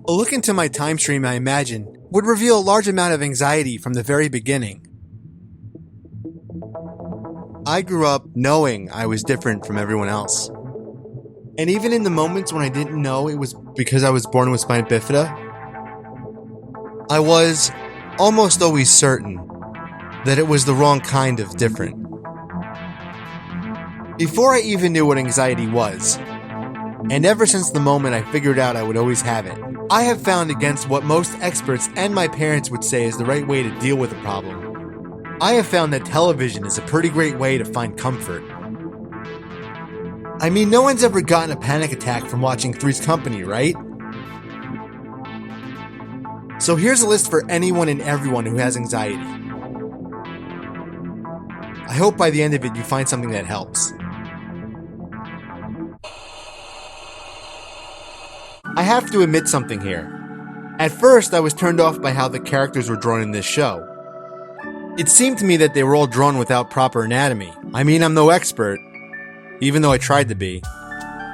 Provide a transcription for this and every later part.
A look into my time stream, I imagine, would reveal a large amount of anxiety from the very beginning. I grew up knowing I was different from everyone else. And even in the moments when I didn't know it was because I was born with spina bifida, I was almost always certain that it was the wrong kind of different. Before I even knew what anxiety was, and ever since the moment I figured out I would always have it, I have found against what most experts and my parents would say is the right way to deal with a problem. I have found that television is a pretty great way to find comfort. I mean, no one's ever gotten a panic attack from watching Three's Company, right? So here's a list for anyone and everyone who has anxiety. I hope by the end of it you find something that helps. I have to admit something here. At first, I was turned off by how the characters were drawn in this show. It seemed to me that they were all drawn without proper anatomy. I mean, I'm no expert, even though I tried to be.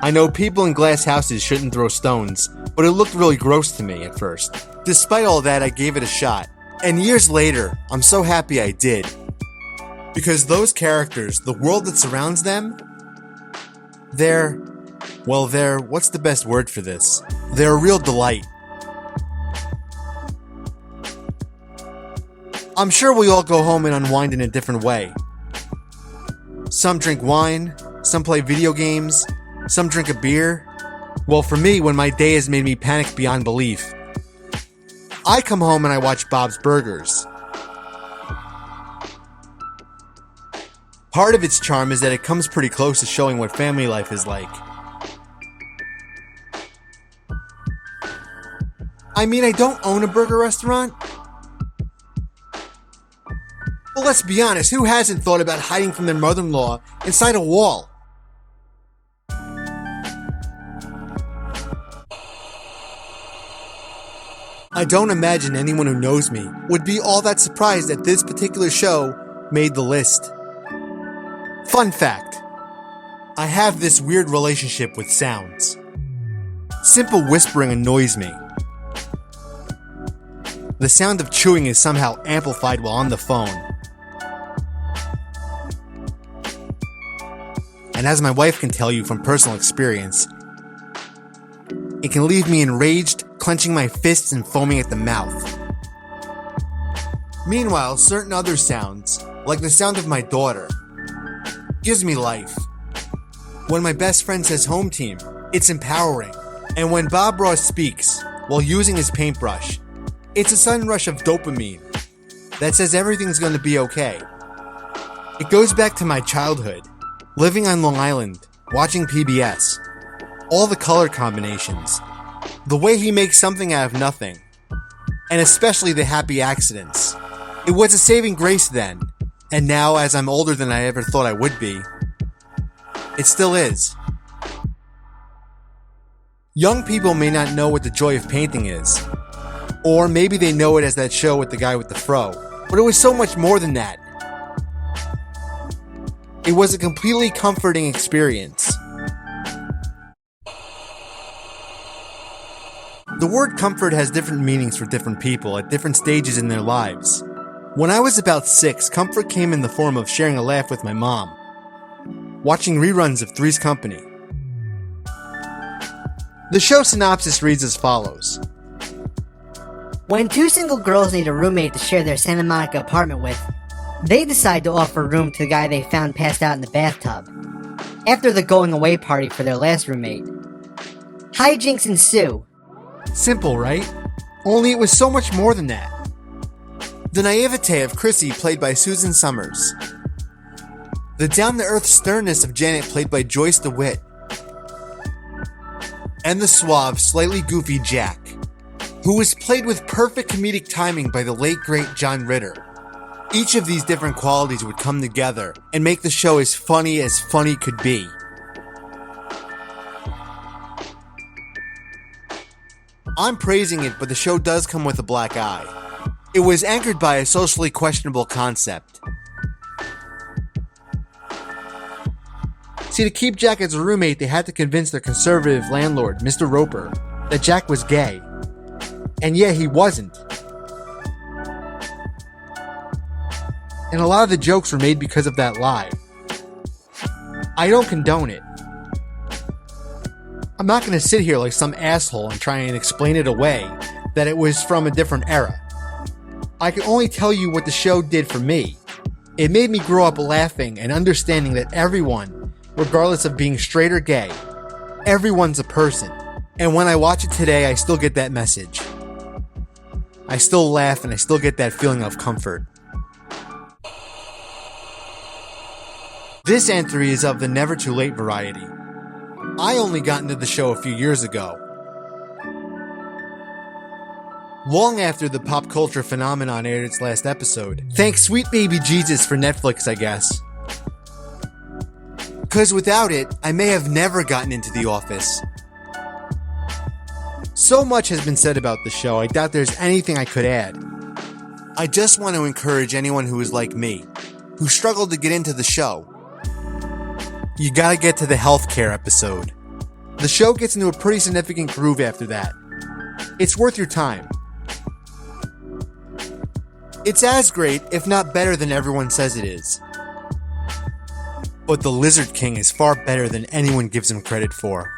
I know people in glass houses shouldn't throw stones, but it looked really gross to me at first. Despite all that, I gave it a shot. And years later, I'm so happy I did. Because those characters, the world that surrounds them, they're, what's the best word for this? They're a real delight. I'm sure we all go home and unwind in a different way. Some drink wine, some play video games, some drink a beer. Well, for me, when my day has made me panic beyond belief, I come home and I watch Bob's Burgers. Part of its charm is that it comes pretty close to showing what family life is like. I mean, I don't own a burger restaurant. But let's be honest, who hasn't thought about hiding from their mother-in-law inside a wall? I don't imagine anyone who knows me would be all that surprised that this particular show made the list. Fun fact, I have this weird relationship with sounds. Simple whispering annoys me. The sound of chewing is somehow amplified while on the phone. And as my wife can tell you from personal experience, it can leave me enraged, clenching my fists and foaming at the mouth. Meanwhile, certain other sounds, like the sound of my daughter, gives me life. When my best friend says home team, it's empowering. And when Bob Ross speaks while using his paintbrush, it's a sudden rush of dopamine that says everything's going to be okay. It goes back to my childhood, living on Long Island, watching PBS. All the color combinations, the way he makes something out of nothing, and especially the happy accidents. It was a saving grace then, and now as I'm older than I ever thought I would be, it still is. Young people may not know what the joy of painting is, or maybe they know it as that show with the guy with the fro, but it was so much more than that. It was a completely comforting experience. The word comfort has different meanings for different people at different stages in their lives. When I was about 6, comfort came in the form of sharing a laugh with my mom, watching reruns of Three's Company. The show synopsis reads as follows. When two single girls need a roommate to share their Santa Monica apartment with, they decide to offer a room to the guy they found passed out in the bathtub after the going away party for their last roommate. Hijinks ensue. Simple, right? Only it was so much more than that. The naivete of Chrissy, played by Susan Summers. The down-to-earth sternness of Janet, played by Joyce DeWitt. And the suave, slightly goofy Jack, who was played with perfect comedic timing by the late great John Ritter. Each of these different qualities would come together and make the show as funny could be. I'm praising it, but the show does come with a black eye. It was anchored by a socially questionable concept. See, to keep Jack as a roommate, they had to convince their conservative landlord, Mr. Roper, that Jack was gay. And yet he wasn't. And a lot of the jokes were made because of that lie. I don't condone it. I'm not going to sit here like some asshole and try and explain it away that it was from a different era. I can only tell you what the show did for me. It made me grow up laughing and understanding that everyone, regardless of being straight or gay, everyone's a person. And when I watch it today, I still get that message. I still laugh and I still get that feeling of comfort. This entry is of the never too late variety. I only got into the show a few years ago. Long after the pop culture phenomenon aired its last episode. Thanks sweet baby Jesus for Netflix, I guess. Cause without it, I may have never gotten into The Office. So much has been said about the show, I doubt there's anything I could add. I just want to encourage anyone who is like me, who struggled to get into the show. You gotta get to the healthcare episode. The show gets into a pretty significant groove after that. It's worth your time. It's as great, if not better than everyone says it is. But the Lizard King is far better than anyone gives him credit for.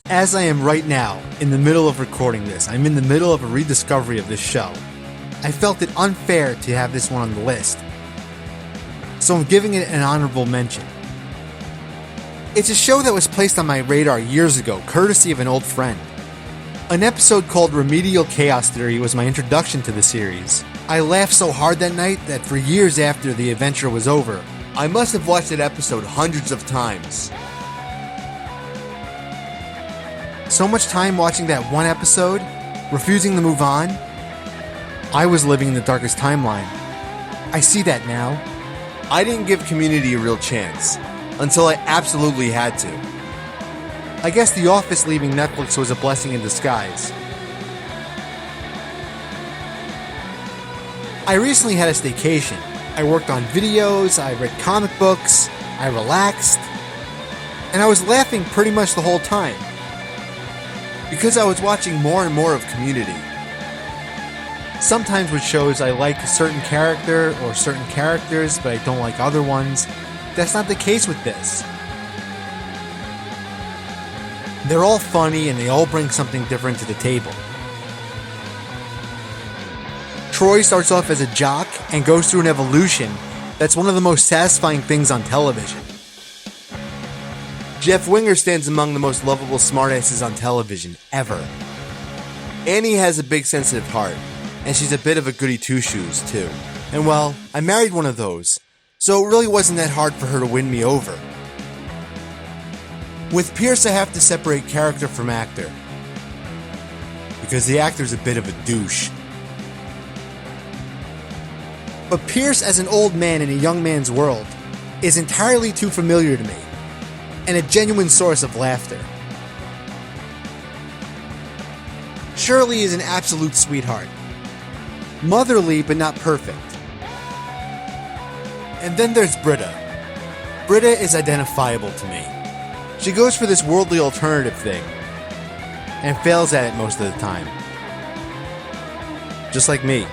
As I am right now, in the middle of recording this, I'm in the middle of a rediscovery of this show. I felt it unfair to have this one on the list, so I'm giving it an honorable mention. It's a show that was placed on my radar years ago, courtesy of an old friend. An episode called Remedial Chaos Theory was my introduction to the series. I laughed so hard that night that for years after the adventure was over, I must have watched that episode hundreds of times. So much time watching that one episode, refusing to move on. I was living in the darkest timeline. I see that now. I didn't give Community a real chance, until I absolutely had to. I guess The Office leaving Netflix was a blessing in disguise. I recently had a staycation. I worked on videos, I read comic books, I relaxed, and I was laughing pretty much the whole time. Because I was watching more and more of Community. Sometimes with shows I like a certain character or certain characters, but I don't like other ones. That's not the case with this. They're all funny and they all bring something different to the table. Troy starts off as a jock and goes through an evolution that's one of the most satisfying things on television. Jeff Winger stands among the most lovable smartasses on television ever. Annie has a big sensitive heart, and she's a bit of a goody two-shoes too. And well, I married one of those, so it really wasn't that hard for her to win me over. With Pierce, I have to separate character from actor, because the actor's a bit of a douche. But Pierce as an old man in a young man's world is entirely too familiar to me, and a genuine source of laughter. Shirley is an absolute sweetheart. Motherly, but not perfect. And then there's Britta. Britta is identifiable to me. She goes for this worldly alternative thing, and fails at it most of the time. Just like me.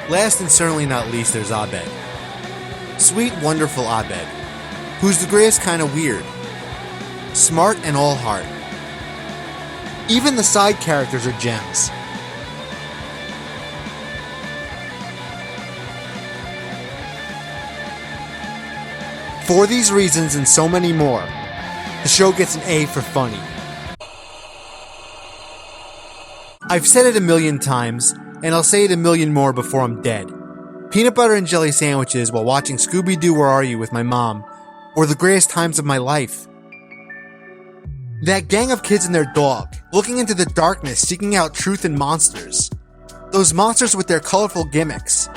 Last and certainly not least, there's Abed. Sweet, wonderful Abed, who's the greatest kind of weird. Smart and all heart. Even the side characters are gems. For these reasons and so many more, the show gets an A for funny. I've said it a million times, and I'll say it a million more before I'm dead. Peanut butter and jelly sandwiches while watching Scooby-Doo Where Are You with my mom were the greatest times of my life. That gang of kids and their dog, looking into the darkness, seeking out truth and monsters. Those monsters with their colorful gimmicks.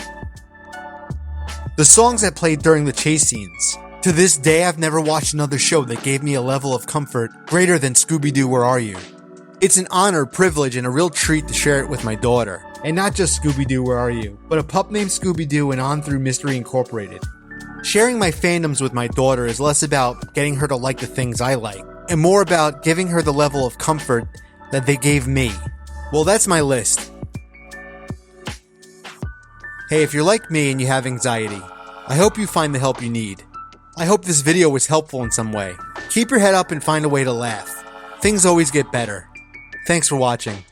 The songs that played during the chase scenes. To this day, I've never watched another show that gave me a level of comfort greater than Scooby-Doo Where Are You. It's an honor, privilege, and a real treat to share it with my daughter. And not just Scooby-Doo Where Are You, but a pup named Scooby-Doo and on through Mystery Incorporated. Sharing my fandoms with my daughter is less about getting her to like the things I like, and more about giving her the level of comfort that they gave me. Well, that's my list. Hey, if you're like me and you have anxiety, I hope you find the help you need. I hope this video was helpful in some way. Keep your head up and find a way to laugh. Things always get better. Thanks for watching.